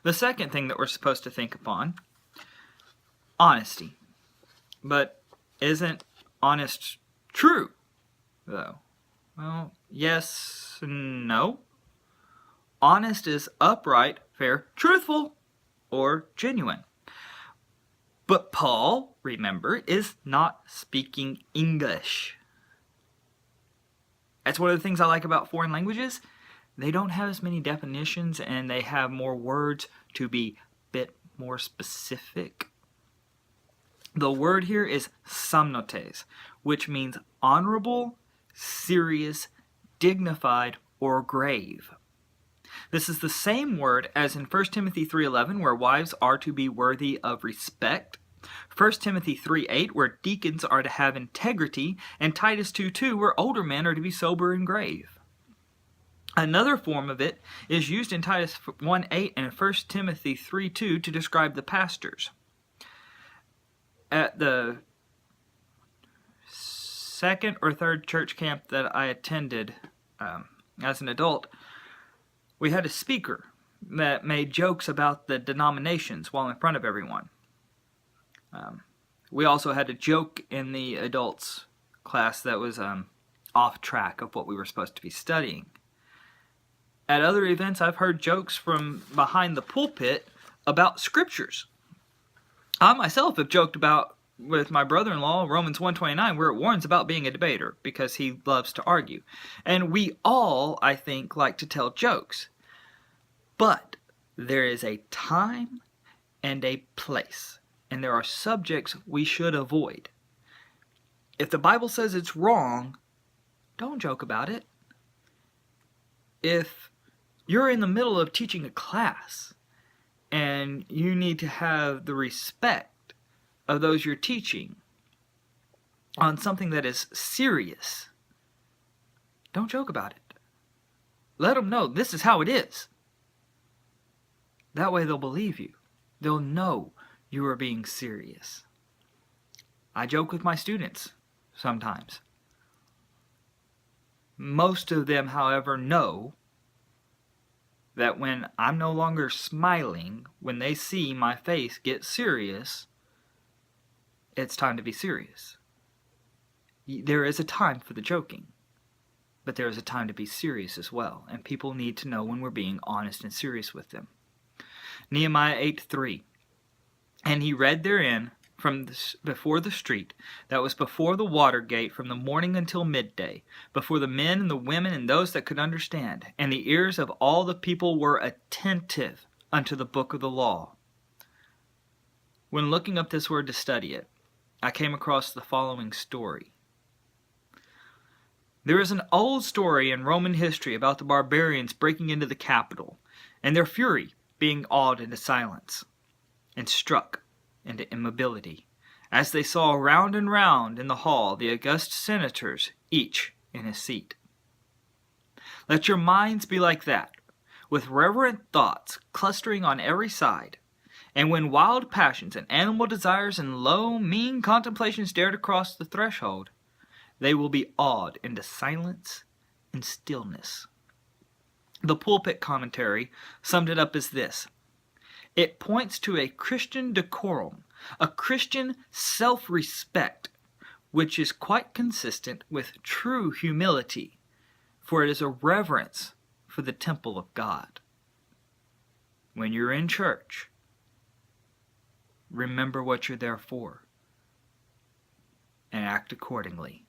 The second thing that we're supposed to think upon, honesty. But isn't honest true, though? Well, yes and no. Honest is upright, fair, truthful, or genuine. But Paul, remember, is not speaking English. That's one of the things I like about foreign languages. They don't have as many definitions and they have more words to be a bit more specific. The word here is somnotes, which means honorable, serious, dignified, or grave. This is the same word as in 1 Timothy 3:11, where wives are to be worthy of respect, 1 Timothy 3:8, where deacons are to have integrity, and Titus 2:2, where older men are to be sober and grave. Another form of it is used in Titus 1:8 and 1 Timothy 3:2 to describe the pastors. At the second or third church camp that I attended as an adult, we had a speaker that made jokes about the denominations while in front of everyone. We also had a joke in the adults class that was off track of what we were supposed to be studying. At other events, I've heard jokes from behind the pulpit about scriptures. I myself have joked about, with my brother-in-law, Romans 1:29, where it warns about being a debater because he loves to argue. And we all, I think, like to tell jokes. But there is a time and a place, and there are subjects we should avoid. If the Bible says it's wrong, don't joke about it. If you're in the middle of teaching a class and you need to have the respect of those you're teaching on something that is serious, don't joke about it. Let them know this is how it is. That way they'll believe you. They'll know you are being serious. I joke with my students sometimes. Most of them, however, know that when I'm no longer smiling, when they see my face get serious, it's time to be serious. There is a time for the joking, but there is a time to be serious as well, and people need to know when we're being honest and serious with them. Nehemiah 8:3, and he read therein from before the street that was before the water gate from the morning until midday, before the men and the women and those that could understand, and the ears of all the people were attentive unto the book of the law. When looking up this word to study it, I came across the following story. There is an old story in Roman history about the barbarians breaking into the Capitol, and their fury being awed into silence, and struck into immobility, as they saw round and round in the hall the august senators, each in his seat. Let your minds be like that, with reverent thoughts clustering on every side, and when wild passions and animal desires and low, mean contemplations dare to cross the threshold, they will be awed into silence and stillness. The pulpit commentary summed it up as this: it points to a Christian decorum, a Christian self-respect, which is quite consistent with true humility, for it is a reverence for the temple of God. When you're in church, remember what you're there for and act accordingly.